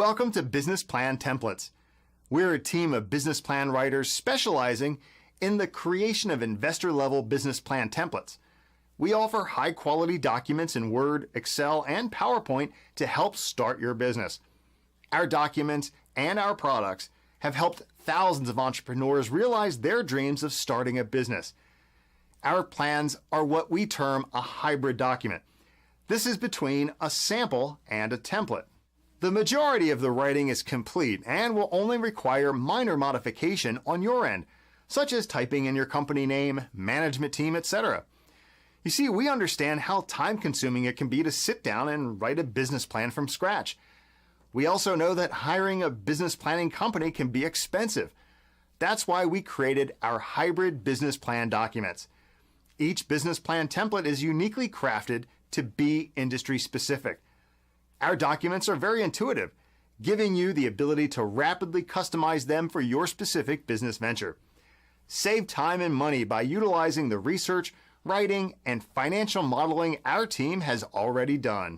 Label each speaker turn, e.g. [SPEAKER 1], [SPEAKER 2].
[SPEAKER 1] Welcome to Business Plan Templates. We're a team of business plan writers specializing in the creation of investor-level business plan templates. We offer high-quality documents in Word, Excel, and PowerPoint to help start your business. Our documents and our products have helped thousands of entrepreneurs realize their dreams of starting a business. Our plans are what we term a hybrid document. This is between a sample and a template. The majority of the writing is complete and will only require minor modification on your end, such as typing in your company name, management team, etc. You see, we understand how time-consuming it can be to sit down and write a business plan from scratch. We also know that hiring a business planning company can be expensive. That's why we created our hybrid business plan documents. Each business plan template is uniquely crafted to be industry specific. Our documents are very intuitive, giving you the ability to rapidly customize them for your specific business venture. Save time and money by utilizing the research, writing, and financial modeling our team has already done.